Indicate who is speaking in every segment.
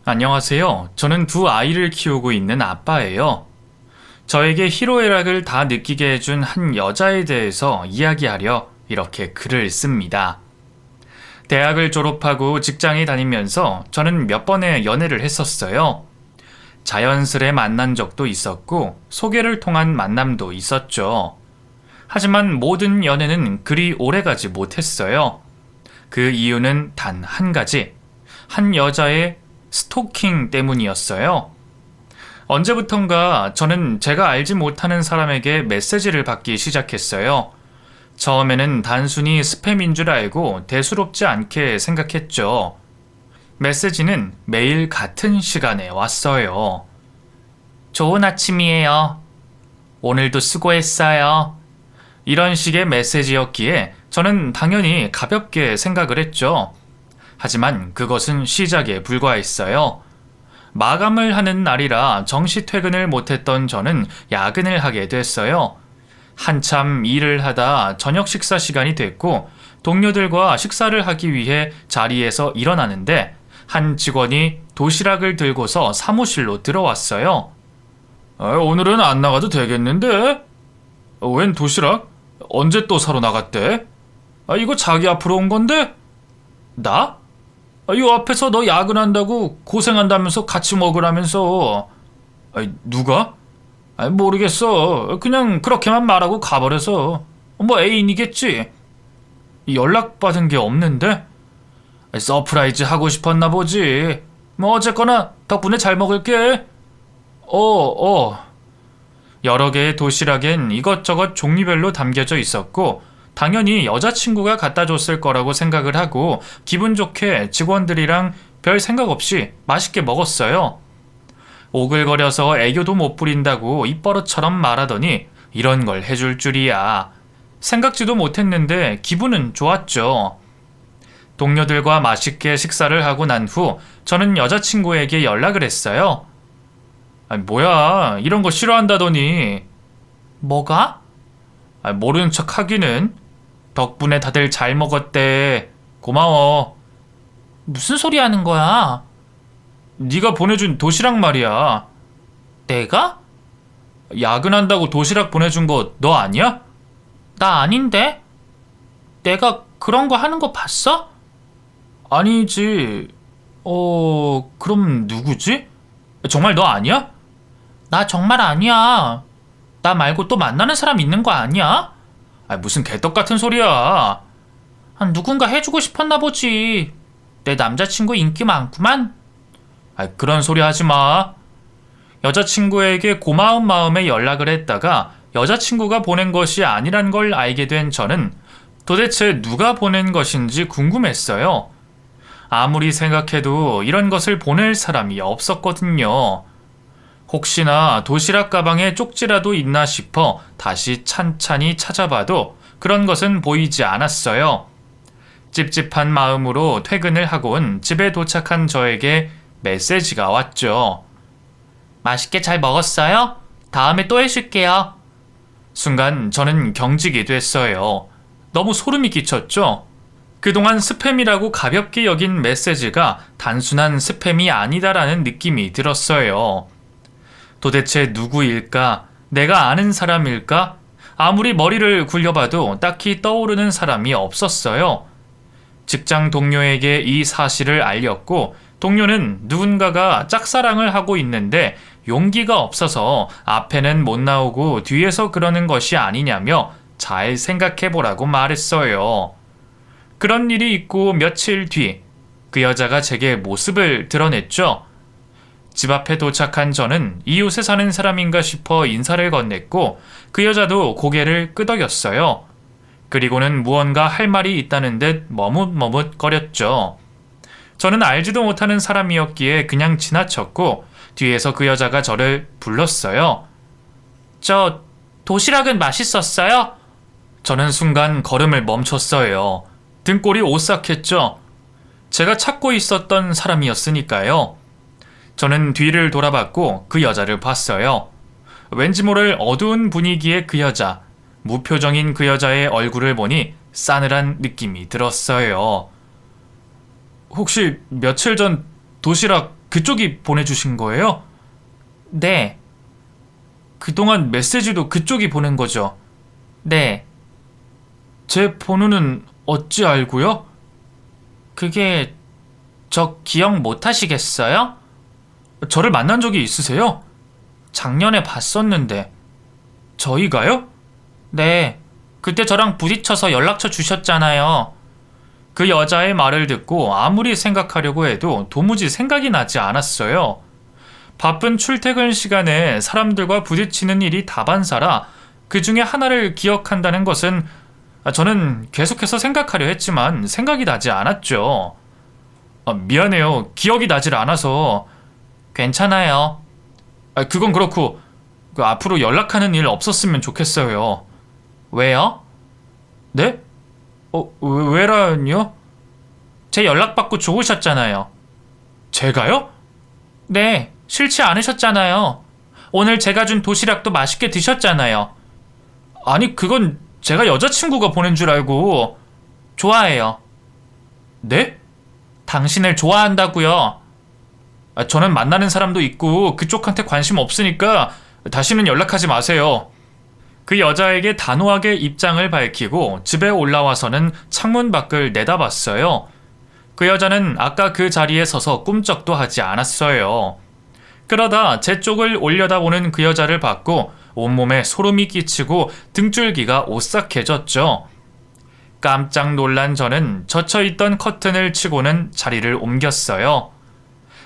Speaker 1: 안녕하세요. 저는 두 아이를 키우고 있는 아빠예요. 저에게 희로애락을 다 느끼게 해준 한 여자에 대해서 이야기하려 이렇게 글을 씁니다. 대학을 졸업하고 직장에 다니면서 저는 몇 번의 연애를 했었어요. 자연스레 만난 적도 있었고 소개를 통한 만남도 있었죠. 하지만 모든 연애는 그리 오래가지 못했어요. 그 이유는 단 한 가지. 한 여자의 스토킹 때문이었어요. 언제부턴가 저는 제가 알지 못하는 사람에게 메시지를 받기 시작했어요. 처음에는 단순히 스팸인 줄 알고 대수롭지 않게 생각했죠. 메시지는 매일 같은 시간에 왔어요. 좋은 아침이에요. 오늘도 수고했어요. 이런 식의 메시지였기에 저는 당연히 가볍게 생각을 했죠. 하지만 그것은 시작에 불과했어요. 마감을 하는 날이라 정시 퇴근을 못했던 저는 야근을 하게 됐어요. 한참 일을 하다 저녁 식사 시간이 됐고 동료들과 식사를 하기 위해 자리에서 일어나는데 한 직원이 도시락을 들고서 사무실로 들어왔어요. 오늘은 안 나가도 되겠는데? 웬 도시락? 언제 또 사러 나갔대? 이거 자기 앞으로 온 건데? 나? 이 앞에서 너 야근한다고 고생한다면서 같이 먹으라면서. 누가? 모르겠어. 그냥 그렇게만 말하고 가버려서. 뭐 애인이겠지. 연락받은 게 없는데? 서프라이즈 하고 싶었나 보지. 뭐 어쨌거나 덕분에 잘 먹을게. 여러 개의 도시락엔 이것저것 종류별로 담겨져 있었고 당연히 여자친구가 갖다 줬을 거라고 생각을 하고 기분 좋게 직원들이랑 별 생각 없이 맛있게 먹었어요. 오글거려서 애교도 못 부린다고 입버릇처럼 말하더니 이런 걸 해줄 줄이야. 생각지도 못했는데 기분은 좋았죠. 동료들과 맛있게 식사를 하고 난 후 저는 여자친구에게 연락을 했어요. 뭐야, 이런 거 싫어한다더니. 뭐가? 모르는 척 하기는. 덕분에 다들 잘 먹었대. 고마워. 무슨 소리 하는 거야? 네가 보내준 도시락 말이야. 내가? 야근한다고 도시락 보내준 거 너 아니야? 나 아닌데? 내가 그런 거 하는 거 봤어? 아니지. 그럼 누구지? 정말 너 아니야? 나 정말 아니야. 나 말고 또 만나는 사람 있는 거 아니야? 무슨 개떡 같은 소리야. 누군가 해주고 싶었나 보지. 내 남자친구 인기 많구만. 그런 소리 하지 마. 여자친구에게 고마운 마음에 연락을 했다가 여자친구가 보낸 것이 아니란 걸 알게 된 저는 도대체 누가 보낸 것인지 궁금했어요. 아무리 생각해도 이런 것을 보낼 사람이 없었거든요. 혹시나 도시락 가방에 쪽지라도 있나 싶어 다시 찬찬히 찾아봐도 그런 것은 보이지 않았어요. 찝찝한 마음으로 퇴근을 하곤 집에 도착한 저에게 메시지가 왔죠. 맛있게 잘 먹었어요? 다음에 또 해줄게요. 순간 저는 경직이 됐어요. 너무 소름이 끼쳤죠? 그동안 스팸이라고 가볍게 여긴 메시지가 단순한 스팸이 아니다라는 느낌이 들었어요. 도대체 누구일까? 내가 아는 사람일까? 아무리 머리를 굴려봐도 딱히 떠오르는 사람이 없었어요. 직장 동료에게 이 사실을 알렸고 동료는 누군가가 짝사랑을 하고 있는데 용기가 없어서 앞에는 못 나오고 뒤에서 그러는 것이 아니냐며 잘 생각해보라고 말했어요. 그런 일이 있고 며칠 뒤 그 여자가 제게 모습을 드러냈죠. 집 앞에 도착한 저는 이웃에 사는 사람인가 싶어 인사를 건넸고 그 여자도 고개를 끄덕였어요. 그리고는 무언가 할 말이 있다는 듯 머뭇머뭇거렸죠. 저는 알지도 못하는 사람이었기에 그냥 지나쳤고 뒤에서 그 여자가 저를 불렀어요. 저 도시락은 맛있었어요? 저는 순간 걸음을 멈췄어요. 등골이 오싹했죠. 제가 찾고 있었던 사람이었으니까요. 저는 뒤를 돌아봤고 그 여자를 봤어요. 왠지 모를 어두운 분위기의 그 여자, 무표정인 그 여자의 얼굴을 보니 싸늘한 느낌이 들었어요. 혹시 며칠 전 도시락 그쪽이 보내주신 거예요? 네. 그동안 메시지도 그쪽이 보낸 거죠? 네. 제 번호는 어찌 알고요? 그게 저 기억 못 하시겠어요? 저를 만난 적이 있으세요? 작년에 봤었는데. 저희가요? 네. 그때 저랑 부딪혀서 연락처 주셨잖아요. 그 여자의 말을 듣고 아무리 생각하려고 해도 도무지 생각이 나지 않았어요. 바쁜 출퇴근 시간에 사람들과 부딪히는 일이 다반사라 그 중에 하나를 기억한다는 것은 저는 계속해서 생각하려 했지만 생각이 나지 않았죠. 미안해요. 기억이 나질 않아서. 괜찮아요. 그건 그렇고 앞으로 연락하는 일 없었으면 좋겠어요. 왜요? 네? 왜라뇨? 제 연락받고 좋으셨잖아요. 제가요? 네, 싫지 않으셨잖아요. 오늘 제가 준 도시락도 맛있게 드셨잖아요. 아니, 그건 제가 여자친구가 보낸 줄 알고. 좋아해요. 네? 당신을 좋아한다고요. 저는 만나는 사람도 있고 그쪽한테 관심 없으니까 다시는 연락하지 마세요. 그 여자에게 단호하게 입장을 밝히고 집에 올라와서는 창문 밖을 내다봤어요. 그 여자는 아까 그 자리에 서서 꿈쩍도 하지 않았어요. 그러다 제 쪽을 올려다보는 그 여자를 봤고 온몸에 소름이 끼치고 등줄기가 오싹해졌죠. 깜짝 놀란 저는 젖혀있던 커튼을 치고는 자리를 옮겼어요.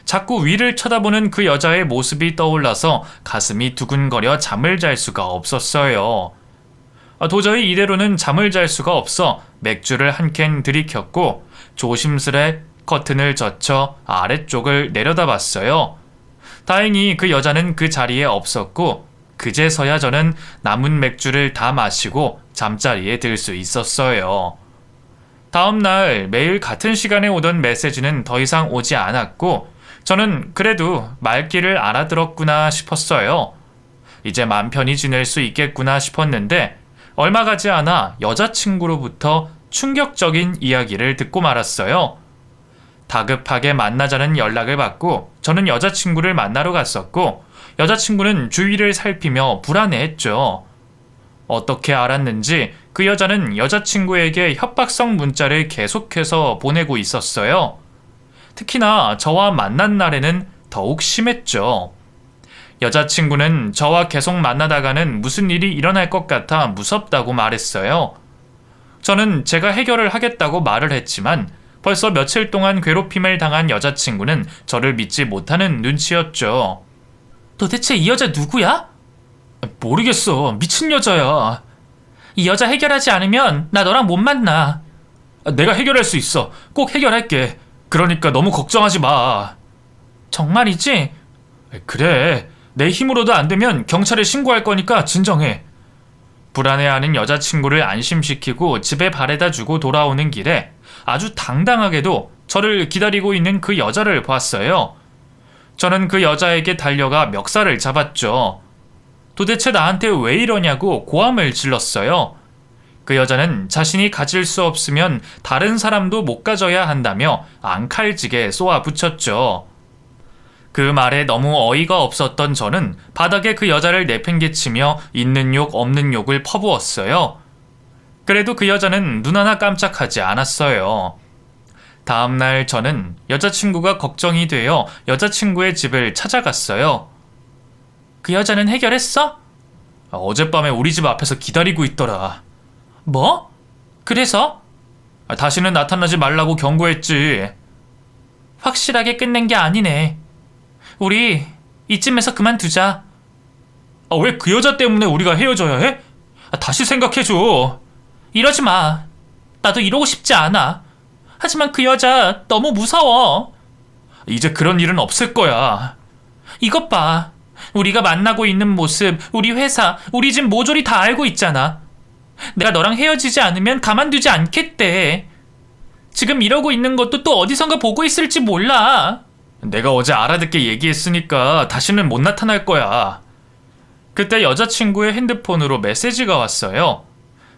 Speaker 1: 자꾸 위를 쳐다보는 그 여자의 모습이 떠올라서 가슴이 두근거려 잠을 잘 수가 없었어요. 도저히 이대로는 잠을 잘 수가 없어 맥주를 한 캔 들이켰고 조심스레 커튼을 젖혀 아래쪽을 내려다봤어요. 다행히 그 여자는 그 자리에 없었고 그제서야 저는 남은 맥주를 다 마시고 잠자리에 들 수 있었어요. 다음 날 매일 같은 시간에 오던 메시지는 더 이상 오지 않았고 저는 그래도 말귀를 알아들었구나 싶었어요. 이제 맘 편히 지낼 수 있겠구나 싶었는데 얼마 가지 않아 여자친구로부터 충격적인 이야기를 듣고 말았어요. 다급하게 만나자는 연락을 받고 저는 여자친구를 만나러 갔었고 여자친구는 주위를 살피며 불안해했죠. 어떻게 알았는지 그 여자는 여자친구에게 협박성 문자를 계속해서 보내고 있었어요. 특히나 저와 만난 날에는 더욱 심했죠. 여자친구는 저와 계속 만나다가는 무슨 일이 일어날 것 같아 무섭다고 말했어요. 저는 제가 해결을 하겠다고 말을 했지만 벌써 며칠 동안 괴롭힘을 당한 여자친구는 저를 믿지 못하는 눈치였죠. 도대체 이 여자 누구야? 모르겠어. 미친 여자야. 이 여자 해결하지 않으면 나 너랑 못 만나. 내가 해결할 수 있어. 꼭 해결할게. 그러니까 너무 걱정하지 마. 정말이지? 그래. 내 힘으로도 안 되면 경찰에 신고할 거니까 진정해. 불안해하는 여자친구를 안심시키고 집에 바래다 주고 돌아오는 길에 아주 당당하게도 저를 기다리고 있는 그 여자를 봤어요. 저는 그 여자에게 달려가 멱살을 잡았죠. 도대체 나한테 왜 이러냐고 고함을 질렀어요. 그 여자는 자신이 가질 수 없으면 다른 사람도 못 가져야 한다며 앙칼지게 쏘아붙였죠. 그 말에 너무 어이가 없었던 저는 바닥에 그 여자를 내팽개치며 있는 욕 없는 욕을 퍼부었어요. 그래도 그 여자는 눈 하나 깜짝하지 않았어요. 다음날 저는 여자친구가 걱정이 되어 여자친구의 집을 찾아갔어요. 그 여자는 해결했어? 어젯밤에 우리 집 앞에서 기다리고 있더라. 뭐? 그래서? 다시는 나타나지 말라고 경고했지. 확실하게 끝낸 게 아니네. 우리 이쯤에서 그만두자. 왜 그 여자 때문에 우리가 헤어져야 해? 다시 생각해줘. 이러지 마. 나도 이러고 싶지 않아. 하지만 그 여자 너무 무서워. 이제 그런 일은 없을 거야. 이것 봐. 우리가 만나고 있는 모습, 우리 회사, 우리 집 모조리 다 알고 있잖아. 내가 너랑 헤어지지 않으면 가만두지 않겠대. 지금 이러고 있는 것도 또 어디선가 보고 있을지 몰라. 내가 어제 알아듣게 얘기했으니까 다시는 못 나타날 거야. 그때 여자친구의 핸드폰으로 메시지가 왔어요.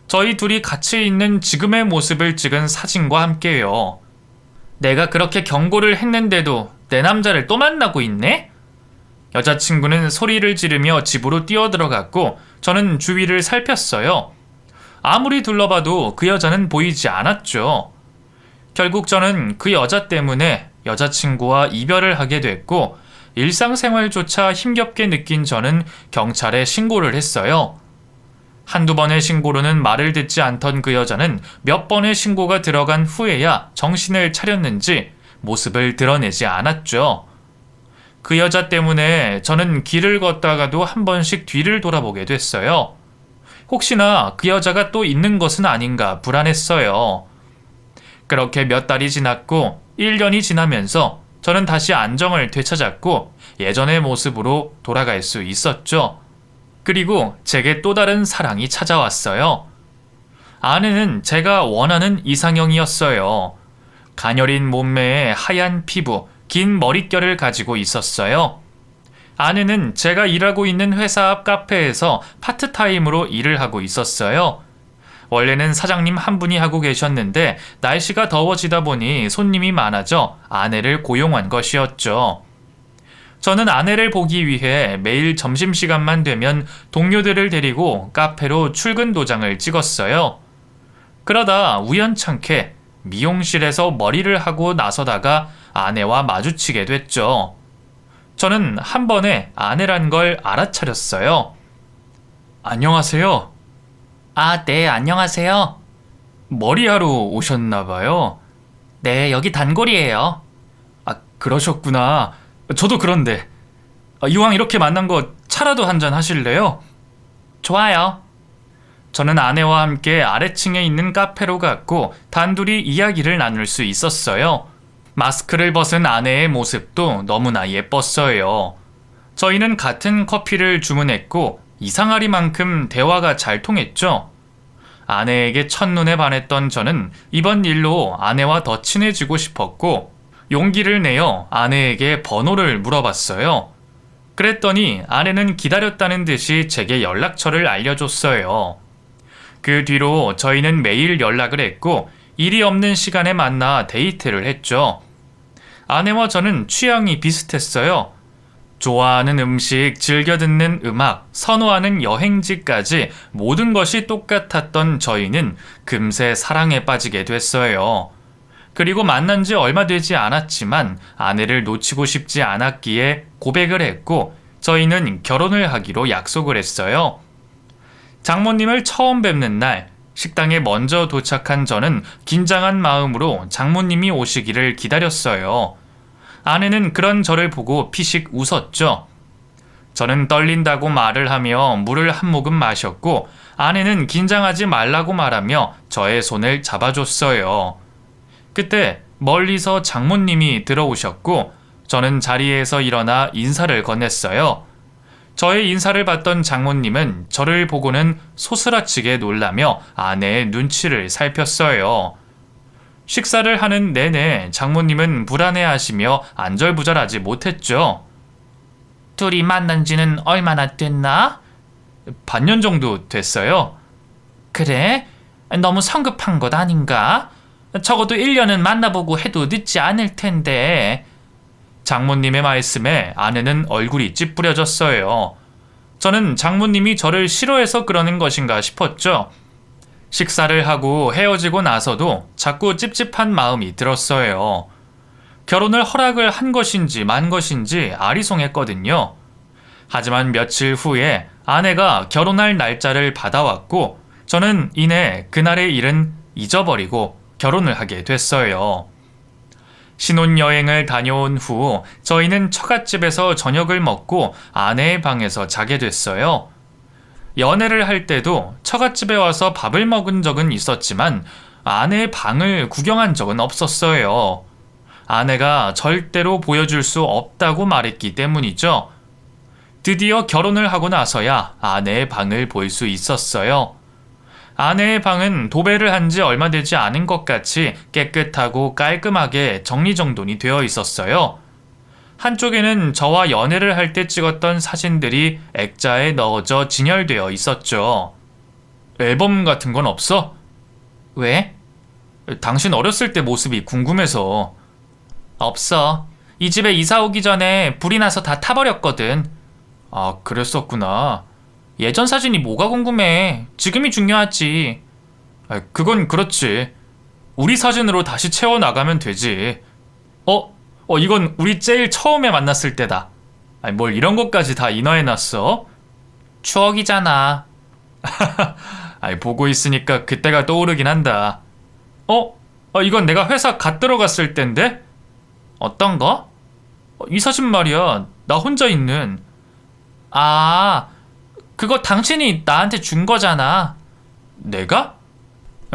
Speaker 1: 저희 둘이 같이 있는 지금의 모습을 찍은 사진과 함께요. 내가 그렇게 경고를 했는데도 내 남자를 또 만나고 있네? 여자친구는 소리를 지르며 집으로 뛰어들어갔고 저는 주위를 살폈어요. 아무리 둘러봐도 그 여자는 보이지 않았죠. 결국 저는 그 여자 때문에 여자친구와 이별을 하게 됐고 일상생활조차 힘겹게 느낀 저는 경찰에 신고를 했어요. 한두 번의 신고로는 말을 듣지 않던 그 여자는 몇 번의 신고가 들어간 후에야 정신을 차렸는지 모습을 드러내지 않았죠. 그 여자 때문에 저는 길을 걷다가도 한 번씩 뒤를 돌아보게 됐어요. 혹시나 그 여자가 또 있는 것은 아닌가 불안했어요. 그렇게 몇 달이 지났고 1년이 지나면서 저는 다시 안정을 되찾았고 예전의 모습으로 돌아갈 수 있었죠. 그리고 제게 또 다른 사랑이 찾아왔어요. 아내는 제가 원하는 이상형이었어요. 가녀린 몸매에 하얀 피부, 긴 머릿결을 가지고 있었어요. 아내는 제가 일하고 있는 회사 앞 카페에서 파트타임으로 일을 하고 있었어요. 원래는 사장님 한 분이 하고 계셨는데 날씨가 더워지다 보니 손님이 많아져 아내를 고용한 것이었죠. 저는 아내를 보기 위해 매일 점심시간만 되면 동료들을 데리고 카페로 출근 도장을 찍었어요. 그러다 우연찮게 미용실에서 머리를 하고 나서다가 아내와 마주치게 됐죠. 저는 한 번에 아내란 걸 알아차렸어요. 안녕하세요. 아, 네, 안녕하세요. 머리하러 오셨나봐요. 네, 여기 단골이에요. 아, 그러셨구나. 저도 그런데. 이왕 이렇게 만난 거 차라도 한잔 하실래요? 좋아요. 저는 아내와 함께 아래층에 있는 카페로 갔고 단둘이 이야기를 나눌 수 있었어요. 마스크를 벗은 아내의 모습도 너무나 예뻤어요. 저희는 같은 커피를 주문했고 이상하리만큼 대화가 잘 통했죠. 아내에게 첫눈에 반했던 저는 이번 일로 아내와 더 친해지고 싶었고 용기를 내어 아내에게 번호를 물어봤어요. 그랬더니 아내는 기다렸다는 듯이 제게 연락처를 알려줬어요. 그 뒤로 저희는 매일 연락을 했고 일이 없는 시간에 만나 데이트를 했죠. 아내와 저는 취향이 비슷했어요. 좋아하는 음식, 즐겨 듣는 음악, 선호하는 여행지까지 모든 것이 똑같았던 저희는 금세 사랑에 빠지게 됐어요. 그리고 만난 지 얼마 되지 않았지만 아내를 놓치고 싶지 않았기에 고백을 했고 저희는 결혼을 하기로 약속을 했어요. 장모님을 처음 뵙는 날 식당에 먼저 도착한 저는 긴장한 마음으로 장모님이 오시기를 기다렸어요. 아내는 그런 저를 보고 피식 웃었죠. 저는 떨린다고 말을 하며 물을 한 모금 마셨고 아내는 긴장하지 말라고 말하며 저의 손을 잡아줬어요. 그때 멀리서 장모님이 들어오셨고 저는 자리에서 일어나 인사를 건넸어요. 저의 인사를 받던 장모님은 저를 보고는 소스라치게 놀라며 아내의 눈치를 살폈어요. 식사를 하는 내내 장모님은 불안해하시며 안절부절하지 못했죠. 둘이 만난 지는 얼마나 됐나? 반년 정도 됐어요. 그래? 너무 성급한 것 아닌가? 적어도 1년은 만나보고 해도 늦지 않을 텐데. 장모님의 말씀에 아내는 얼굴이 찌푸려졌어요. 저는 장모님이 저를 싫어해서 그러는 것인가 싶었죠. 식사를 하고 헤어지고 나서도 자꾸 찝찝한 마음이 들었어요. 결혼을 허락을 한 것인지 만 것인지 아리송했거든요. 하지만 며칠 후에 아내가 결혼할 날짜를 받아왔고 저는 이내 그날의 일은 잊어버리고 결혼을 하게 됐어요. 신혼여행을 다녀온 후 저희는 처갓집에서 저녁을 먹고 아내의 방에서 자게 됐어요. 연애를 할 때도 처갓집에 와서 밥을 먹은 적은 있었지만 아내의 방을 구경한 적은 없었어요. 아내가 절대로 보여줄 수 없다고 말했기 때문이죠. 드디어 결혼을 하고 나서야 아내의 방을 볼 수 있었어요. 아내의 방은 도배를 한 지 얼마 되지 않은 것 같이 깨끗하고 깔끔하게 정리정돈이 되어 있었어요. 한쪽에는 저와 연애를 할 때 찍었던 사진들이 액자에 넣어져 진열되어 있었죠. 앨범 같은 건 없어? 왜? 당신 어렸을 때 모습이 궁금해서. 없어. 이 집에 이사 오기 전에 불이 나서 다 타버렸거든. 아, 그랬었구나. 예전 사진이 뭐가 궁금해. 지금이 중요하지. 아, 그건 그렇지. 우리 사진으로 다시 채워나가면 되지. 이건 우리 제일 처음에 만났을 때다. 아니, 뭘 이런 것까지 다 인화해놨어? 추억이잖아. 아니, 보고 있으니까 그때가 떠오르긴 한다. 이건 내가 회사 갓 들어갔을 땐데? 어떤 거? 이 사진 말이야. 나 혼자 있는. 아, 그거 당신이 나한테 준 거잖아. 내가?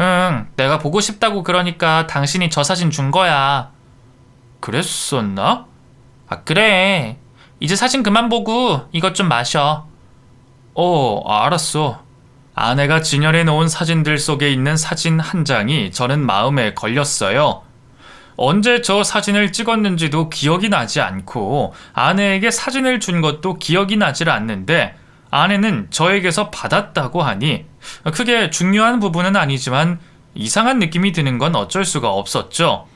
Speaker 1: 응, 내가 보고 싶다고 그러니까 당신이 저 사진 준 거야. 그랬었나? 아, 그래. 이제 사진 그만 보고 이것 좀 마셔. 알았어. 아내가 진열해 놓은 사진들 속에 있는 사진 한 장이 저는 마음에 걸렸어요. 언제 저 사진을 찍었는지도 기억이 나지 않고 아내에게 사진을 준 것도 기억이 나질 않는데 아내는 저에게서 받았다고 하니 크게 중요한 부분은 아니지만 이상한 느낌이 드는 건 어쩔 수가 없었죠.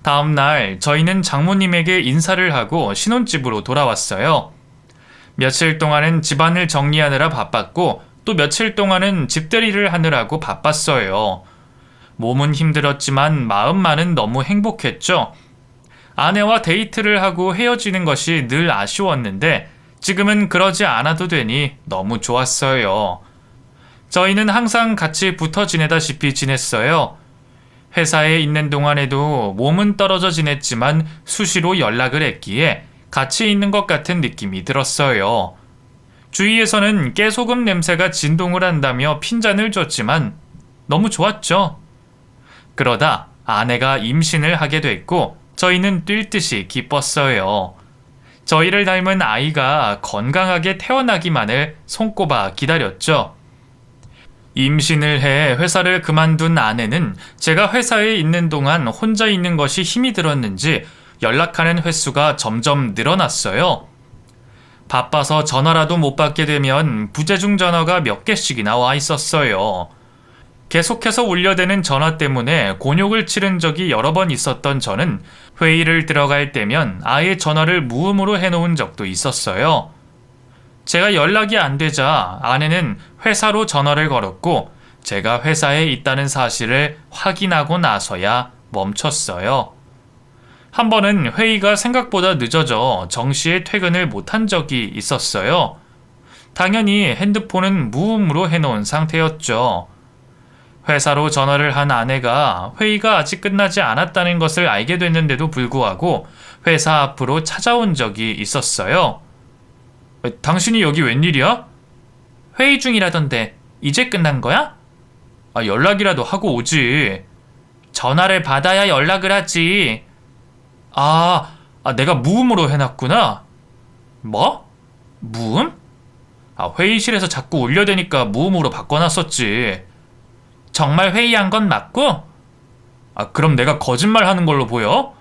Speaker 1: 다음 날 저희는 장모님에게 인사를 하고 신혼집으로 돌아왔어요. 며칠 동안은 집안을 정리하느라 바빴고 또 며칠 동안은 집들이를 하느라고 바빴어요. 몸은 힘들었지만 마음만은 너무 행복했죠. 아내와 데이트를 하고 헤어지는 것이 늘 아쉬웠는데 지금은 그러지 않아도 되니 너무 좋았어요. 저희는 항상 같이 붙어 지내다시피 지냈어요. 회사에 있는 동안에도 몸은 떨어져 지냈지만 수시로 연락을 했기에 같이 있는 것 같은 느낌이 들었어요. 주위에서는 깨소금 냄새가 진동을 한다며 핀잔을 줬지만 너무 좋았죠. 그러다 아내가 임신을 하게 됐고 저희는 뛸 듯이 기뻤어요. 저희를 닮은 아이가 건강하게 태어나기만을 손꼽아 기다렸죠. 임신을 해 회사를 그만둔 아내는 제가 회사에 있는 동안 혼자 있는 것이 힘이 들었는지 연락하는 횟수가 점점 늘어났어요. 바빠서 전화라도 못 받게 되면 부재중 전화가 몇 개씩이나 와 있었어요. 계속해서 울려대는 전화 때문에 곤욕을 치른 적이 여러 번 있었던 저는 회의를 들어갈 때면 아예 전화를 무음으로 해놓은 적도 있었어요. 제가 연락이 안 되자 아내는 회사로 전화를 걸었고 제가 회사에 있다는 사실을 확인하고 나서야 멈췄어요. 한 번은 회의가 생각보다 늦어져 정시에 퇴근을 못한 적이 있었어요. 당연히 핸드폰은 무음으로 해놓은 상태였죠. 회사로 전화를 한 아내가 회의가 아직 끝나지 않았다는 것을 알게 됐는데도 불구하고 회사 앞으로 찾아온 적이 있었어요. 당신이 여기 웬일이야? 회의 중이라던데 이제 끝난 거야? 연락이라도 하고 오지. 전화를 받아야 연락을 하지. 내가 무음으로 해놨구나. 뭐? 무음? 회의실에서 자꾸 울려대니까 무음으로 바꿔놨었지. 정말 회의한 건 맞고? 그럼 내가 거짓말 하는 걸로 보여?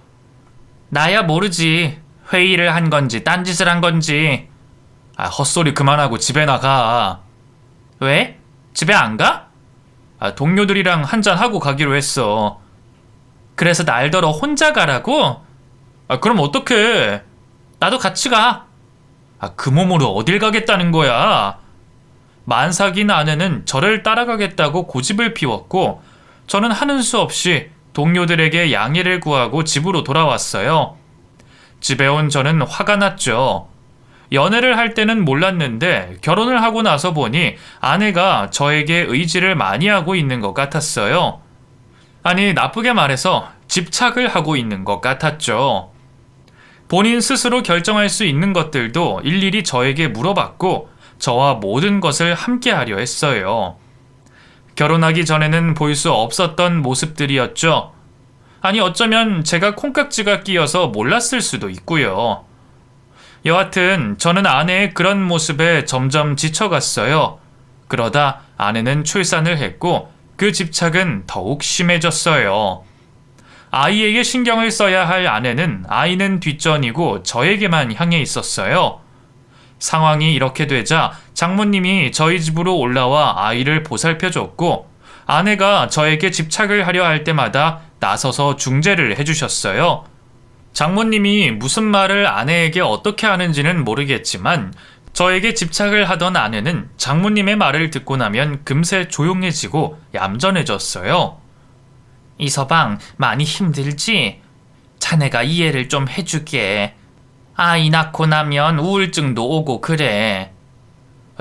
Speaker 1: 나야 모르지. 회의를 한 건지 딴짓을 한 건지. 헛소리 그만하고 집에 나가. 왜? 집에 안 가? 동료들이랑 한잔하고 가기로 했어. 그래서 날더러 혼자 가라고? 그럼 어떡해? 나도 같이 가. 그 몸으로 어딜 가겠다는 거야? 만삭인 아내는 저를 따라가겠다고 고집을 피웠고 저는 하는 수 없이 동료들에게 양해를 구하고 집으로 돌아왔어요. 집에 온 저는 화가 났죠. 연애를 할 때는 몰랐는데 결혼을 하고 나서 보니 아내가 저에게 의지를 많이 하고 있는 것 같았어요. 아니, 나쁘게 말해서 집착을 하고 있는 것 같았죠. 본인 스스로 결정할 수 있는 것들도 일일이 저에게 물어봤고 저와 모든 것을 함께 하려 했어요. 결혼하기 전에는 볼 수 없었던 모습들이었죠. 아니, 어쩌면 제가 콩깍지가 끼어서 몰랐을 수도 있고요. 여하튼 저는 아내의 그런 모습에 점점 지쳐갔어요. 그러다 아내는 출산을 했고 그 집착은 더욱 심해졌어요. 아이에게 신경을 써야 할 아내는 아이는 뒷전이고 저에게만 향해 있었어요. 상황이 이렇게 되자 장모님이 저희 집으로 올라와 아이를 보살펴줬고 아내가 저에게 집착을 하려 할 때마다 나서서 중재를 해주셨어요. 장모님이 무슨 말을 아내에게 어떻게 하는지는 모르겠지만 저에게 집착을 하던 아내는 장모님의 말을 듣고 나면 금세 조용해지고 얌전해졌어요. 이서방, 많이 힘들지? 자네가 이해를 좀 해주게. 아이 낳고 나면 우울증도 오고 그래.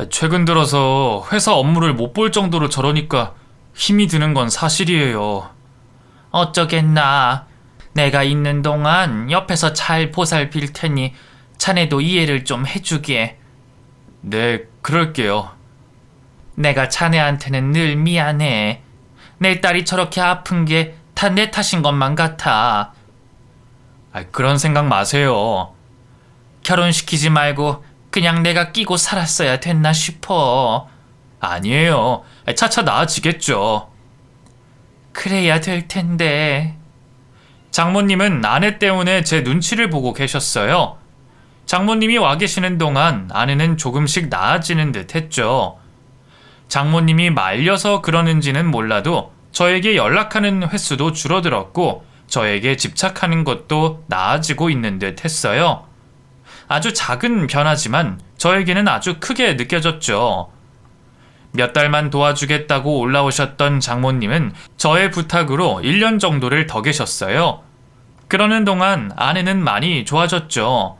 Speaker 1: 최근 들어서 회사 업무를 못 볼 정도로 저러니까 힘이 드는 건 사실이에요. 어쩌겠나. 내가 있는 동안 옆에서 잘 보살필 테니 자네도 이해를 좀 해주게. 네, 그럴게요. 내가 자네한테는 늘 미안해. 내 딸이 저렇게 아픈 게 다 내 탓인 것만 같아. 그런 생각 마세요. 결혼시키지 말고 그냥 내가 끼고 살았어야 됐나 싶어. 아니에요. 차차 나아지겠죠. 그래야 될 텐데. 장모님은 아내 때문에 제 눈치를 보고 계셨어요. 장모님이 와 계시는 동안 아내는 조금씩 나아지는 듯 했죠. 장모님이 말려서 그러는지는 몰라도 저에게 연락하는 횟수도 줄어들었고 저에게 집착하는 것도 나아지고 있는 듯 했어요. 아주 작은 변화지만 저에게는 아주 크게 느껴졌죠. 몇 달만 도와주겠다고 올라오셨던 장모님은 저의 부탁으로 1년 정도를 더 계셨어요. 그러는 동안 아내는 많이 좋아졌죠.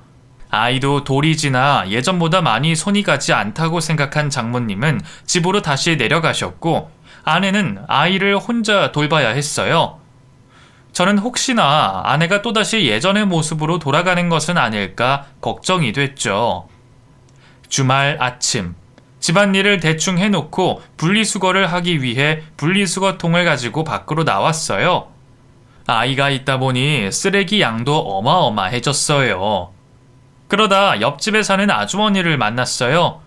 Speaker 1: 아이도 돌이 지나 예전보다 많이 손이 가지 않다고 생각한 장모님은 집으로 다시 내려가셨고 아내는 아이를 혼자 돌봐야 했어요. 저는 혹시나 아내가 또다시 예전의 모습으로 돌아가는 것은 아닐까 걱정이 됐죠. 주말 아침, 집안일을 대충 해놓고 분리수거를 하기 위해 분리수거통을 가지고 밖으로 나왔어요. 아이가 있다 보니 쓰레기 양도 어마어마해졌어요. 그러다 옆집에 사는 아주머니를 만났어요.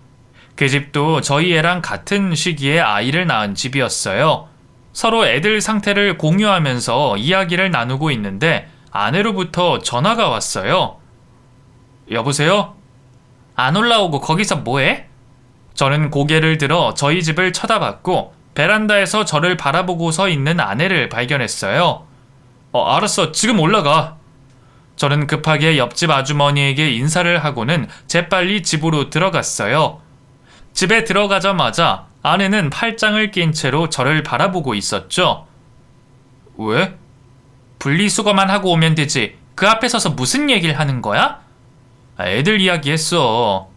Speaker 1: 그 집도 저희 애랑 같은 시기에 아이를 낳은 집이었어요. 서로 애들 상태를 공유하면서 이야기를 나누고 있는데 아내로부터 전화가 왔어요. 여보세요? 안 올라오고 거기서 뭐해? 저는 고개를 들어 저희 집을 쳐다봤고 베란다에서 저를 바라보고 서 있는 아내를 발견했어요. 알았어. 지금 올라가. 저는 급하게 옆집 아주머니에게 인사를 하고는 재빨리 집으로 들어갔어요. 집에 들어가자마자 아내는 팔짱을 낀 채로 저를 바라보고 있었죠. 왜? 분리수거만 하고 오면 되지. 그 앞에 서서 무슨 얘기를 하는 거야? 애들 이야기했어.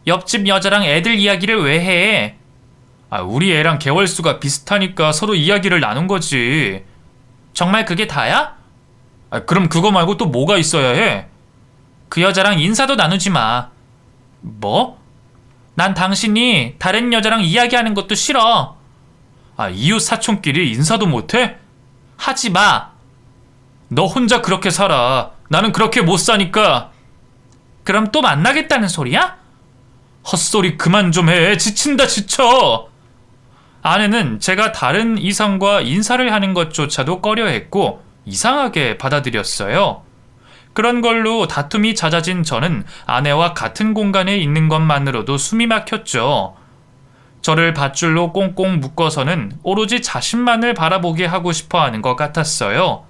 Speaker 1: 옆집 여자랑 애들 이야기를 왜 해? 우리 애랑 개월수가 비슷하니까 서로 이야기를 나눈 거지. 정말 그게 다야? 그럼 그거 말고 또 뭐가 있어야 해? 그 여자랑 인사도 나누지 마. 뭐? 난 당신이 다른 여자랑 이야기하는 것도 싫어. 이웃 사촌끼리 인사도 못해? 하지 마. 너 혼자 그렇게 살아. 나는 그렇게 못 사니까. 그럼 또 만나겠다는 소리야? 헛소리 그만 좀 해. 지친다 지쳐. 아내는 제가 다른 이성과 인사를 하는 것조차도 꺼려했고 이상하게 받아들였어요. 그런 걸로 다툼이 잦아진 저는 아내와 같은 공간에 있는 것만으로도 숨이 막혔죠. 저를 밧줄로 꽁꽁 묶어서는 오로지 자신만을 바라보게 하고 싶어 하는 것 같았어요.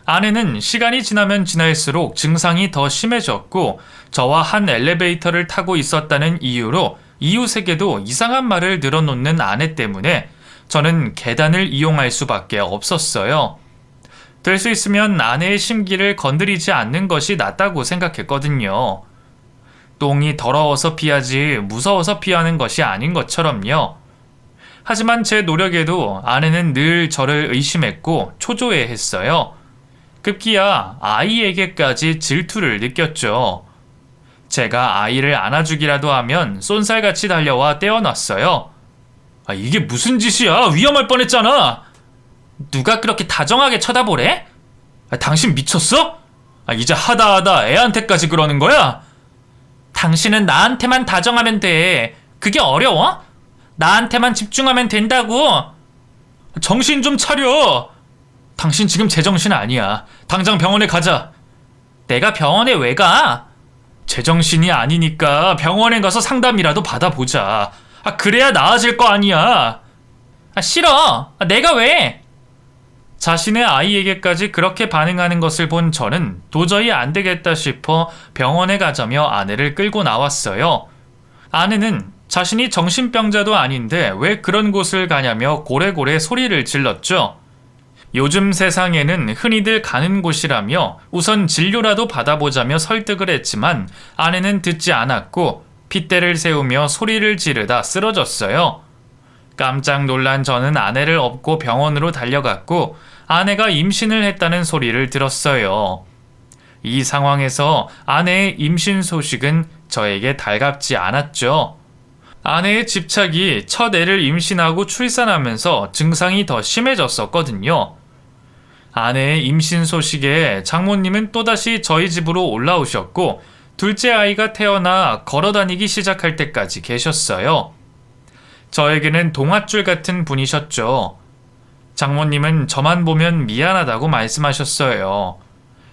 Speaker 1: 아내는 시간이 지나면 지날수록 증상이 더 심해졌고 저와 한 엘리베이터를 타고 있었다는 이유로 이웃에게도 이상한 말을 늘어놓는 아내 때문에 저는 계단을 이용할 수밖에 없었어요. 될 수 있으면 아내의 심기를 건드리지 않는 것이 낫다고 생각했거든요. 똥이 더러워서 피하지 무서워서 피하는 것이 아닌 것처럼요. 하지만 제 노력에도 아내는 늘 저를 의심했고 초조해했어요. 급기야 아이에게까지 질투를 느꼈죠. 제가 아이를 안아주기라도 하면 쏜살같이 달려와 떼어놨어요. 이게 무슨 짓이야? 위험할 뻔했잖아. 누가 그렇게 다정하게 쳐다보래? 당신 미쳤어? 이제 하다 애한테까지 그러는 거야? 당신은 나한테만 다정하면 돼. 그게 어려워? 나한테만 집중하면 된다고. 정신 좀 차려. 당신 지금 제정신 아니야. 당장 병원에 가자. 내가 병원에 왜 가? 제정신이 아니니까 병원에 가서 상담이라도 받아보자. 그래야 나아질 거 아니야. 싫어. 내가 왜? 자신의 아이에게까지 그렇게 반응하는 것을 본 저는 도저히 안 되겠다 싶어 병원에 가자며 아내를 끌고 나왔어요. 아내는 자신이 정신병자도 아닌데 왜 그런 곳을 가냐며 고래고래 소리를 질렀죠. 요즘 세상에는 흔히들 가는 곳이라며 우선 진료라도 받아보자며 설득을 했지만 아내는 듣지 않았고 핏대를 세우며 소리를 지르다 쓰러졌어요. 깜짝 놀란 저는 아내를 업고 병원으로 달려갔고 아내가 임신을 했다는 소리를 들었어요. 이 상황에서 아내의 임신 소식은 저에게 달갑지 않았죠. 아내의 집착이 첫 애를 임신하고 출산하면서 증상이 더 심해졌었거든요. 아내의 임신 소식에 장모님은 또다시 저희 집으로 올라오셨고 둘째 아이가 태어나 걸어다니기 시작할 때까지 계셨어요. 저에게는 동아줄 같은 분이셨죠. 장모님은 저만 보면 미안하다고 말씀하셨어요.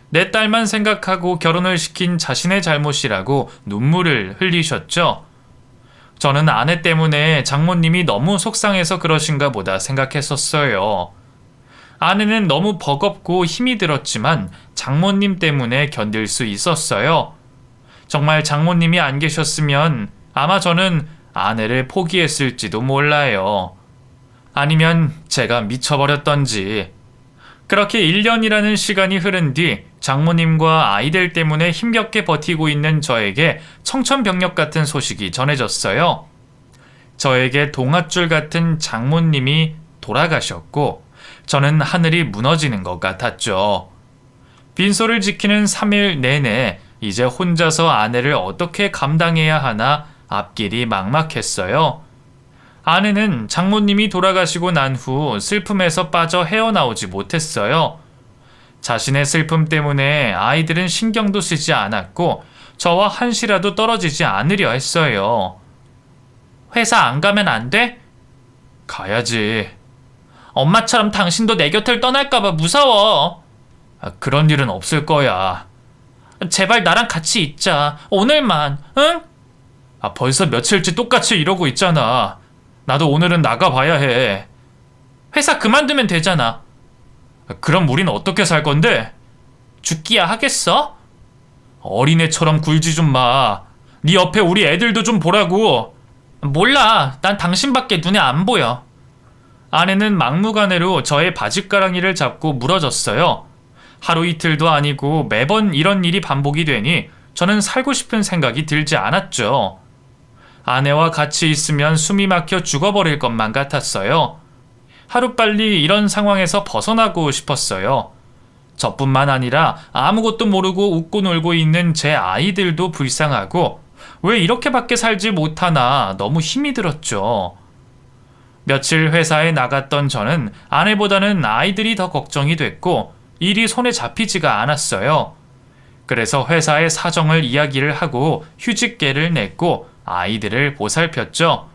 Speaker 1: 내 딸만 생각하고 결혼을 시킨 자신의 잘못이라고 눈물을 흘리셨죠. 저는 아내 때문에 장모님이 너무 속상해서 그러신가 보다 생각했었어요. 아내는 너무 버겁고 힘이 들었지만 장모님 때문에 견딜 수 있었어요. 정말 장모님이 안 계셨으면 아마 저는 아내를 포기했을지도 몰라요. 아니면 제가 미쳐버렸던지. 그렇게 1년이라는 시간이 흐른 뒤 장모님과 아이들 때문에 힘겹게 버티고 있는 저에게 청천벽력 같은 소식이 전해졌어요. 저에게 동아줄 같은 장모님이 돌아가셨고 저는 하늘이 무너지는 것 같았죠. 빈소를 지키는 3일 내내 이제 혼자서 아내를 어떻게 감당해야 하나 앞길이 막막했어요. 아내는 장모님이 돌아가시고 난 후 슬픔에서 빠져 헤어나오지 못했어요. 자신의 슬픔 때문에 아이들은 신경도 쓰지 않았고 저와 한시라도 떨어지지 않으려 했어요. 회사 안 가면 안 돼? 가야지. 엄마처럼 당신도 내 곁을 떠날까봐 무서워. 그런 일은 없을 거야. 제발 나랑 같이 있자. 오늘만, 응? 벌써 며칠째 똑같이 이러고 있잖아. 나도 오늘은 나가봐야 해. 회사 그만두면 되잖아. 그럼 우린 어떻게 살 건데? 죽기야 하겠어? 어린애처럼 굴지 좀 마. 네 옆에 우리 애들도 좀 보라고. 몰라. 난 당신밖에 눈에 안 보여. 아내는 막무가내로 저의 바짓가랑이를 잡고 물어줬어요. 하루 이틀도 아니고 매번 이런 일이 반복이 되니 저는 살고 싶은 생각이 들지 않았죠. 아내와 같이 있으면 숨이 막혀 죽어버릴 것만 같았어요. 하루빨리 이런 상황에서 벗어나고 싶었어요. 저뿐만 아니라 아무것도 모르고 웃고 놀고 있는 제 아이들도 불쌍하고 왜 이렇게밖에 살지 못하나 너무 힘이 들었죠. 며칠 회사에 나갔던 저는 아내보다는 아이들이 더 걱정이 됐고 일이 손에 잡히지가 않았어요. 그래서 회사에 사정을 이야기를 하고 휴직계를 냈고 아이들을 보살폈죠.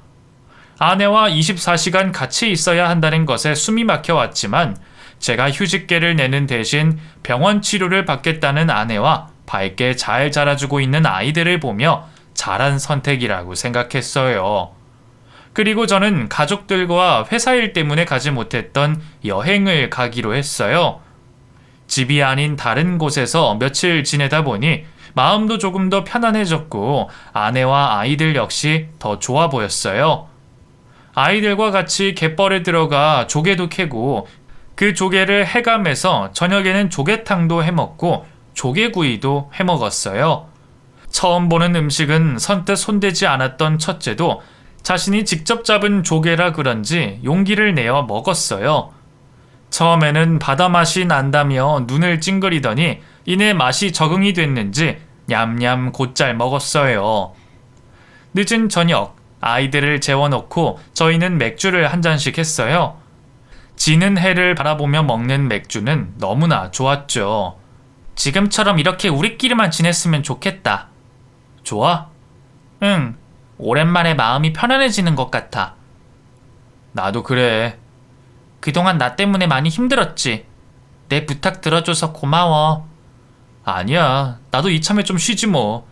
Speaker 1: 아내와 24시간 같이 있어야 한다는 것에 숨이 막혀왔지만 제가 휴직계를 내는 대신 병원 치료를 받겠다는 아내와 밝게 잘 자라주고 있는 아이들을 보며 잘한 선택이라고 생각했어요. 그리고 저는 가족들과 회사 일 때문에 가지 못했던 여행을 가기로 했어요. 집이 아닌 다른 곳에서 며칠 지내다 보니 마음도 조금 더 편안해졌고 아내와 아이들 역시 더 좋아 보였어요. 아이들과 같이 갯벌에 들어가 조개도 캐고 그 조개를 해감해서 저녁에는 조개탕도 해먹고 조개구이도 해먹었어요. 처음 보는 음식은 선뜻 손대지 않았던 첫째도 자신이 직접 잡은 조개라 그런지 용기를 내어 먹었어요. 처음에는 바다 맛이 난다며 눈을 찡그리더니 이내 맛이 적응이 됐는지 냠냠 곧잘 먹었어요. 늦은 저녁 아이들을 재워놓고 저희는 맥주를 한 잔씩 했어요. 지는 해를 바라보며 먹는 맥주는 너무나 좋았죠. 지금처럼 이렇게 우리끼리만 지냈으면 좋겠다. 좋아? 응. 오랜만에 마음이 편안해지는 것 같아. 나도 그래. 그동안 나 때문에 많이 힘들었지. 내 부탁 들어줘서 고마워. 아니야. 나도 이참에 좀 쉬지 뭐.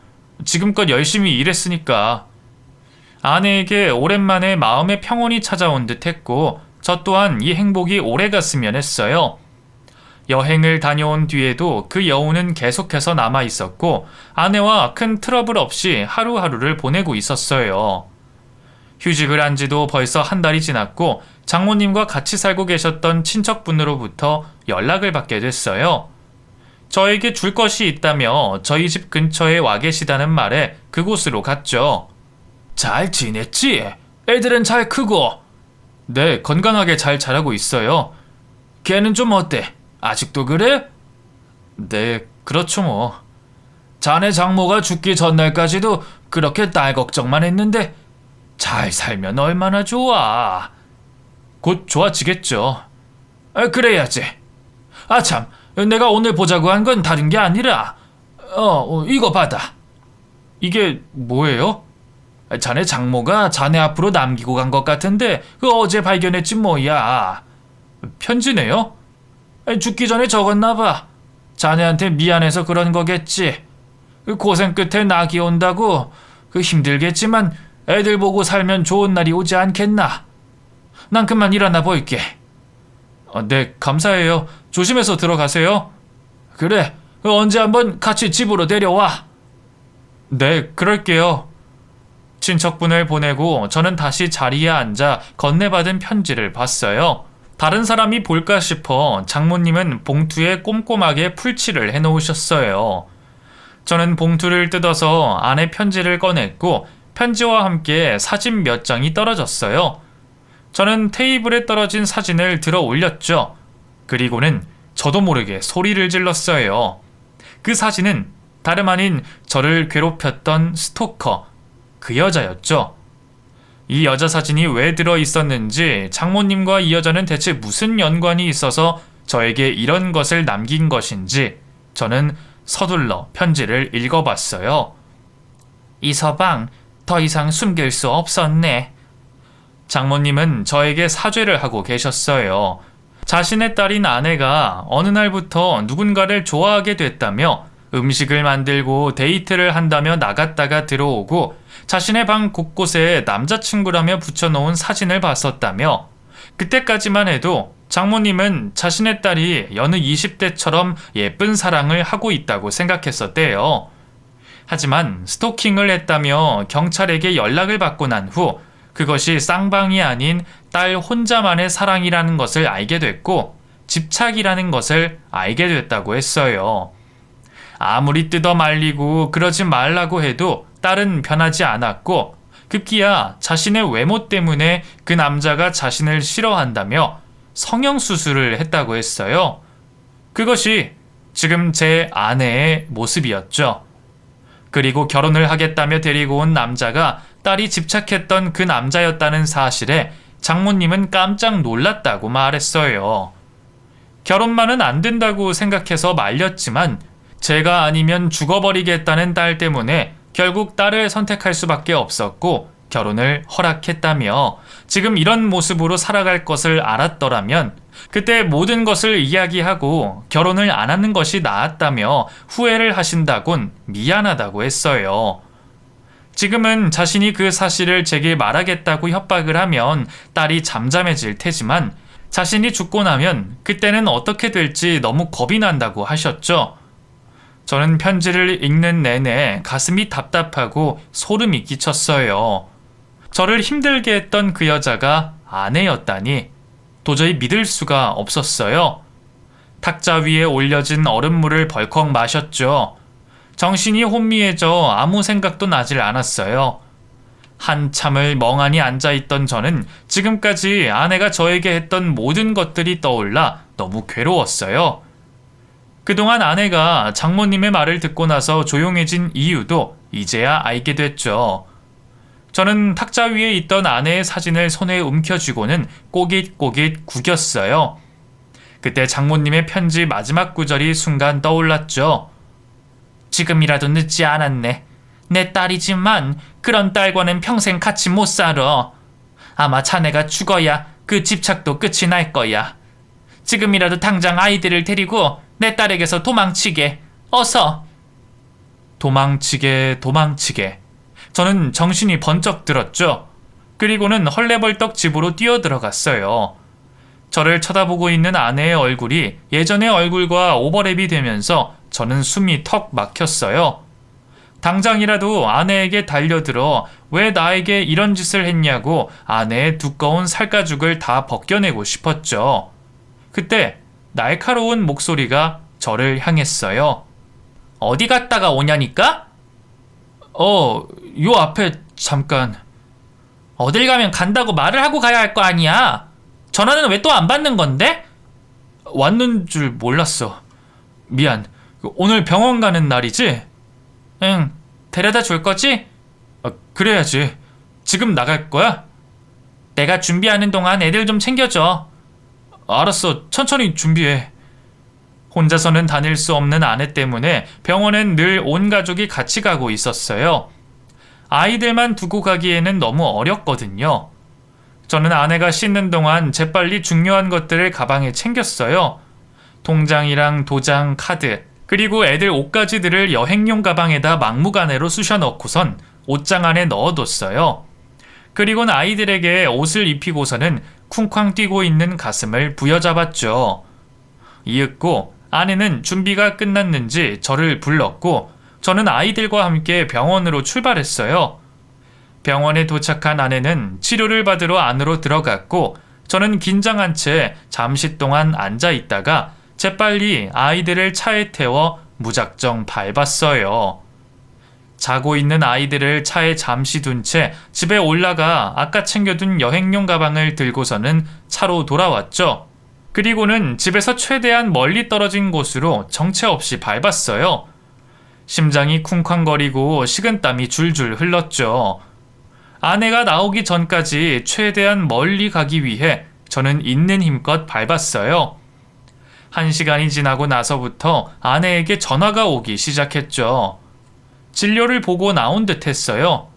Speaker 1: 지금껏 열심히 일했으니까. 아내에게 오랜만에 마음의 평온이 찾아온 듯 했고 저 또한 이 행복이 오래 갔으면 했어요. 여행을 다녀온 뒤에도 그 여우는 계속해서 남아 있었고 아내와 큰 트러블 없이 하루하루를 보내고 있었어요. 휴직을 한 지도 벌써 한 달이 지났고 장모님과 같이 살고 계셨던 친척분으로부터 연락을 받게 됐어요. 저에게 줄 것이 있다며 저희 집 근처에 와 계시다는 말에 그곳으로 갔죠. 잘 지냈지? 애들은 잘 크고? 네, 건강하게 잘 자라고 있어요. 걔는 좀 어때? 아직도 그래? 네, 그렇죠 뭐. 자네 장모가 죽기 전날까지도 그렇게 딸 걱정만 했는데 잘 살면 얼마나 좋아. 곧 좋아지겠죠. 그래야지. 참, 내가 오늘 보자고 한 건 다른 게 아니라 이거 받아. 이게 뭐예요? 자네 장모가 자네 앞으로 남기고 간 것 같은데 어제 발견했지 뭐야. 편지네요? 죽기 전에 적었나 봐. 자네한테 미안해서 그런 거겠지. 고생 끝에 낙이 온다고 힘들겠지만 애들 보고 살면 좋은 날이 오지 않겠나. 난 그만 일어나 볼게. 네, 감사해요. 조심해서 들어가세요. 그래, 언제 한번 같이 집으로 내려와. 네, 그럴게요. 친척분을 보내고 저는 다시 자리에 앉아 건네받은 편지를 봤어요. 다른 사람이 볼까 싶어 장모님은 봉투에 꼼꼼하게 풀칠을 해놓으셨어요. 저는 봉투를 뜯어서 안에 편지를 꺼냈고 편지와 함께 사진 몇 장이 떨어졌어요. 저는 테이블에 떨어진 사진을 들어 올렸죠. 그리고는 저도 모르게 소리를 질렀어요. 그 사진은 다름 아닌 저를 괴롭혔던 스토커, 그 여자였죠. 이 여자 사진이 왜 들어 있었는지, 장모님과 이 여자는 대체 무슨 연관이 있어서 저에게 이런 것을 남긴 것인지 저는 서둘러 편지를 읽어봤어요. 이서방, 더 이상 숨길 수 없었네. 장모님은 저에게 사죄를 하고 계셨어요. 자신의 딸인 아내가 어느 날부터 누군가를 좋아하게 됐다며 음식을 만들고 데이트를 한다며 나갔다가 들어오고 자신의 방 곳곳에 남자친구라며 붙여놓은 사진을 봤었다며, 그때까지만 해도 장모님은 자신의 딸이 여느 20대처럼 예쁜 사랑을 하고 있다고 생각했었대요. 하지만 스토킹을 했다며 경찰에게 연락을 받고 난 후 그것이 쌍방이 아닌 딸 혼자만의 사랑이라는 것을 알게 됐고 집착이라는 것을 알게 됐다고 했어요. 아무리 뜯어 말리고 그러지 말라고 해도 딸은 변하지 않았고 급기야 자신의 외모 때문에 그 남자가 자신을 싫어한다며 성형수술을 했다고 했어요. 그것이 지금 제 아내의 모습이었죠. 그리고 결혼을 하겠다며 데리고 온 남자가 딸이 집착했던 그 남자였다는 사실에 장모님은 깜짝 놀랐다고 말했어요. 결혼만은 안 된다고 생각해서 말렸지만 제가 아니면 죽어버리겠다는 딸 때문에 결국 딸을 선택할 수밖에 없었고 결혼을 허락했다며, 지금 이런 모습으로 살아갈 것을 알았더라면 그때 모든 것을 이야기하고 결혼을 안 하는 것이 나았다며 후회를 하신다곤 미안하다고 했어요. 지금은 자신이 그 사실을 제게 말하겠다고 협박을 하면 딸이 잠잠해질 테지만 자신이 죽고 나면 그때는 어떻게 될지 너무 겁이 난다고 하셨죠. 저는 편지를 읽는 내내 가슴이 답답하고 소름이 끼쳤어요. 저를 힘들게 했던 그 여자가 아내였다니 도저히 믿을 수가 없었어요. 탁자 위에 올려진 얼음물을 벌컥 마셨죠. 정신이 혼미해져 아무 생각도 나질 않았어요. 한참을 멍하니 앉아있던 저는 지금까지 아내가 저에게 했던 모든 것들이 떠올라 너무 괴로웠어요. 그동안 아내가 장모님의 말을 듣고 나서 조용해진 이유도 이제야 알게 됐죠. 저는 탁자 위에 있던 아내의 사진을 손에 움켜쥐고는 꼬깃꼬깃 구겼어요. 그때 장모님의 편지 마지막 구절이 순간 떠올랐죠. 지금이라도 늦지 않았네. 내 딸이지만 그런 딸과는 평생 같이 못 살아. 아마 자네가 죽어야 그 집착도 끝이 날 거야. 지금이라도 당장 아이들을 데리고 내 딸에게서 도망치게. 어서. 도망치게. 저는 정신이 번쩍 들었죠. 그리고는 헐레벌떡 집으로 뛰어들어갔어요. 저를 쳐다보고 있는 아내의 얼굴이 예전의 얼굴과 오버랩이 되면서 저는 숨이 턱 막혔어요. 당장이라도 아내에게 달려들어 왜 나에게 이런 짓을 했냐고 아내의 두꺼운 살가죽을 다 벗겨내고 싶었죠. 그때 날카로운 목소리가 저를 향했어요. 어디 갔다가 오냐니까? 요 앞에 잠깐. 어딜 가면 간다고 말을 하고 가야 할 거 아니야. 전화는 왜 또 안 받는 건데? 왔는 줄 몰랐어. 미안. 오늘 병원 가는 날이지? 응. 데려다 줄 거지? 그래야지. 지금 나갈 거야? 내가 준비하는 동안 애들 좀 챙겨줘. 알았어. 천천히 준비해. 혼자서는 다닐 수 없는 아내 때문에 병원엔 늘 온 가족이 같이 가고 있었어요. 아이들만 두고 가기에는 너무 어렵거든요. 저는 아내가 씻는 동안 재빨리 중요한 것들을 가방에 챙겼어요. 통장이랑 도장, 카드, 그리고 애들 옷가지들을 여행용 가방에다 막무가내로 쑤셔 넣고선 옷장 안에 넣어뒀어요. 그리고는 아이들에게 옷을 입히고서는 쿵쾅 뛰고 있는 가슴을 부여잡았죠. 이윽고 아내는 준비가 끝났는지 저를 불렀고 저는 아이들과 함께 병원으로 출발했어요. 병원에 도착한 아내는 치료를 받으러 안으로 들어갔고 저는 긴장한 채 잠시 동안 앉아 있다가 재빨리 아이들을 차에 태워 무작정 밟았어요. 자고 있는 아이들을 차에 잠시 둔 채 집에 올라가 아까 챙겨둔 여행용 가방을 들고서는 차로 돌아왔죠. 그리고는 집에서 최대한 멀리 떨어진 곳으로 정체 없이 밟았어요. 심장이 쿵쾅거리고 식은땀이 줄줄 흘렀죠. 아내가 나오기 전까지 최대한 멀리 가기 위해 저는 있는 힘껏 밟았어요. 1시간이 지나고 나서부터 아내에게 전화가 오기 시작했죠. 진료를 보고 나온 듯 했어요.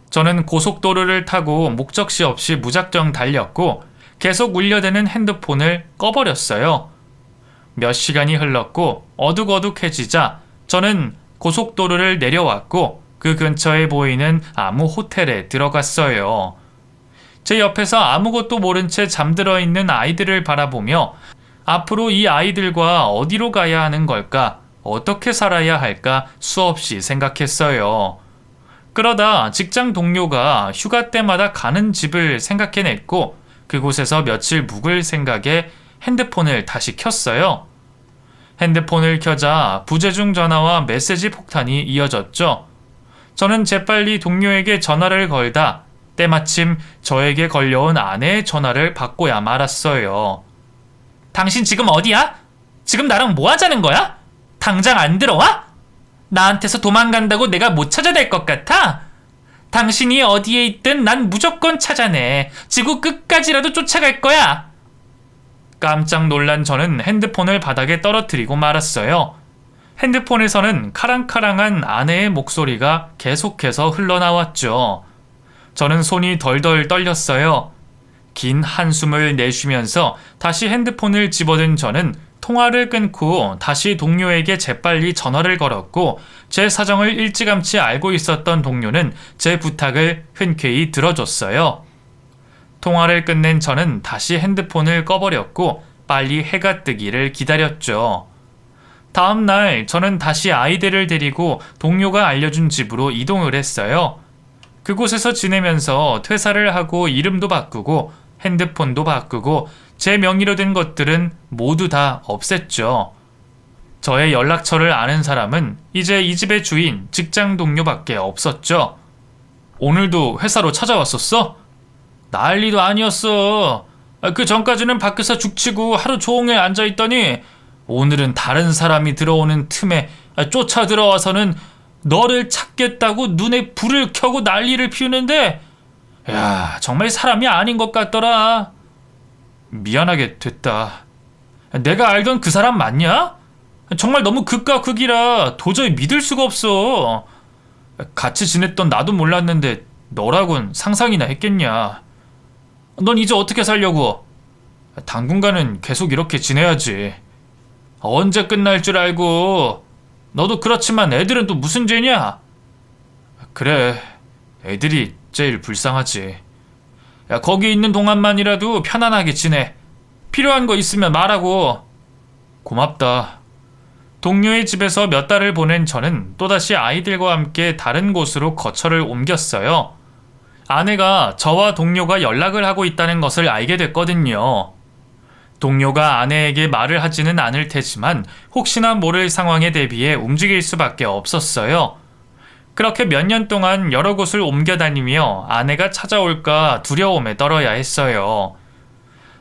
Speaker 1: 저는 고속도로를 타고 목적지 없이 무작정 달렸고 계속 울려대는 핸드폰을 꺼버렸어요. 몇 시간이 흘렀고 어둑어둑해지자 저는 고속도로를 내려왔고 그 근처에 보이는 아무 호텔에 들어갔어요. 제 옆에서 아무것도 모른 채 잠들어 있는 아이들을 바라보며 앞으로 이 아이들과 어디로 가야 하는 걸까? 어떻게 살아야 할까? 수없이 생각했어요. 그러다 직장 동료가 휴가 때마다 가는 집을 생각해냈고 그곳에서 며칠 묵을 생각에 핸드폰을 다시 켰어요. 핸드폰을 켜자 부재중 전화와 메시지 폭탄이 이어졌죠. 저는 재빨리 동료에게 전화를 걸다 때마침 저에게 걸려온 아내의 전화를 받고야 말았어요. 당신 지금 어디야? 지금 나랑 뭐 하자는 거야? 당장 안 들어와? 나한테서 도망간다고 내가 못 찾아낼 것 같아? 당신이 어디에 있든 난 무조건 찾아내. 지구 끝까지라도 쫓아갈 거야. 깜짝 놀란 저는 핸드폰을 바닥에 떨어뜨리고 말았어요. 핸드폰에서는 카랑카랑한 아내의 목소리가 계속해서 흘러나왔죠. 저는 손이 덜덜 떨렸어요. 긴 한숨을 내쉬면서 다시 핸드폰을 집어든 저는 통화를 끊고 다시 동료에게 재빨리 전화를 걸었고 제 사정을 일찌감치 알고 있었던 동료는 제 부탁을 흔쾌히 들어줬어요. 통화를 끝낸 저는 다시 핸드폰을 꺼버렸고 빨리 해가 뜨기를 기다렸죠. 다음 날 저는 다시 아이들을 데리고 동료가 알려준 집으로 이동을 했어요. 그곳에서 지내면서 퇴사를 하고 이름도 바꾸고 핸드폰도 바꾸고 제 명의로 된 것들은 모두 다 없앴죠. 저의 연락처를 아는 사람은 이제 이 집의 주인, 직장 동료밖에 없었죠. 오늘도 회사로 찾아왔었어? 난리도 아니었어. 그 전까지는 밖에서 죽치고 하루 종일 앉아있더니 오늘은 다른 사람이 들어오는 틈에 쫓아 들어와서는 너를 찾겠다고 눈에 불을 켜고 난리를 피우는데 야, 정말 사람이 아닌 것 같더라. 미안하게 됐다. 내가 알던 그 사람 맞냐? 정말 너무 극과 극이라 도저히 믿을 수가 없어. 같이 지냈던 나도 몰랐는데 너라곤 상상이나 했겠냐. 넌 이제 어떻게 살려고? 당분간은 계속 이렇게 지내야지. 언제 끝날 줄 알고. 너도 그렇지만 애들은 또 무슨 죄냐? 그래, 애들이 제일 불쌍하지. 야, 거기 있는 동안만이라도 편안하게 지내. 필요한 거 있으면 말하고. 고맙다. 동료의 집에서 몇 달을 보낸 저는 또다시 아이들과 함께 다른 곳으로 거처를 옮겼어요. 아내가 저와 동료가 연락을 하고 있다는 것을 알게 됐거든요. 동료가 아내에게 말을 하지는 않을 테지만 혹시나 모를 상황에 대비해 움직일 수밖에 없었어요. 그렇게 몇 년 동안 여러 곳을 옮겨 다니며 아내가 찾아올까 두려움에 떨어야 했어요.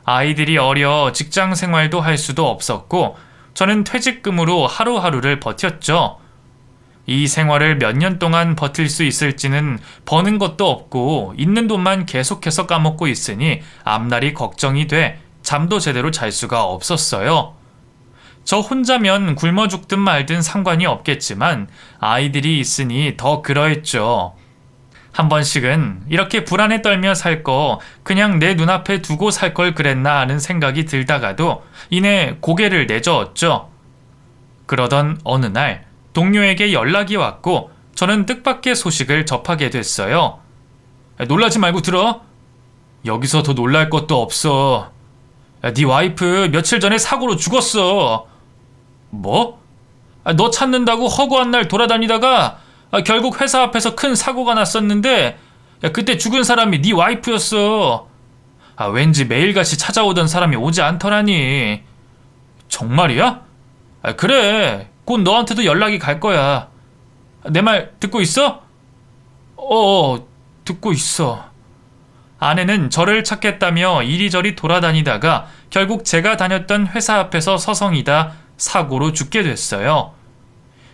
Speaker 1: 아이들이 어려 직장 생활도 할 수도 없었고 저는 퇴직금으로 하루하루를 버텼죠. 이 생활을 몇 년 동안 버틸 수 있을지는 버는 것도 없고 있는 돈만 계속해서 까먹고 있으니 앞날이 걱정이 돼 잠도 제대로 잘 수가 없었어요. 저 혼자면 굶어 죽든 말든 상관이 없겠지만 아이들이 있으니 더 그러했죠. 한 번씩은 이렇게 불안에 떨며 살 거 그냥 내 눈앞에 두고 살 걸 그랬나 하는 생각이 들다가도 이내 고개를 내저었죠. 그러던 어느 날 동료에게 연락이 왔고 저는 뜻밖의 소식을 접하게 됐어요. 놀라지 말고 들어. 여기서 더 놀랄 것도 없어. 네 와이프 며칠 전에 사고로 죽었어. 뭐? 너 찾는다고 허구한 날 돌아다니다가 결국 회사 앞에서 큰 사고가 났었는데 그때 죽은 사람이 네 와이프였어. 왠지 매일같이 찾아오던 사람이 오지 않더라니. 정말이야? 그래. 곧 너한테도 연락이 갈 거야. 내 말 듣고 있어? 듣고 있어. 아내는 저를 찾겠다며 이리저리 돌아다니다가 결국 제가 다녔던 회사 앞에서 서성이다 사고로 죽게 됐어요.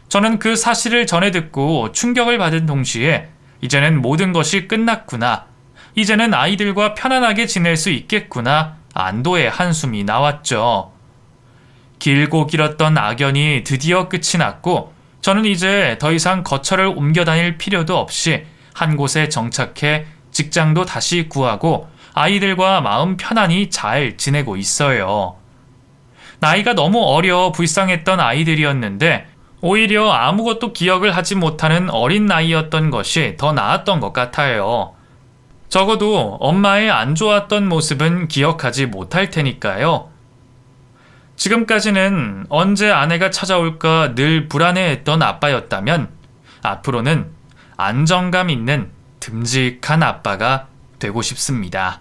Speaker 1: 저는 그 사실을 전해 듣고 충격을 받은 동시에 이제는 모든 것이 끝났구나. 이제는 아이들과 편안하게 지낼 수 있겠구나. 안도의 한숨이 나왔죠. 길고 길었던 악연이 드디어 끝이 났고 저는 이제 더 이상 거처를 옮겨 다닐 필요도 없이 한 곳에 정착해 직장도 다시 구하고 아이들과 마음 편안히 잘 지내고 있어요. 나이가 너무 어려 불쌍했던 아이들이었는데 오히려 아무것도 기억을 하지 못하는 어린 나이였던 것이 더 나았던 것 같아요. 적어도 엄마의 안 좋았던 모습은 기억하지 못할 테니까요. 지금까지는 언제 아내가 찾아올까 늘 불안해했던 아빠였다면 앞으로는 안정감 있는 듬직한 아빠가 되고 싶습니다.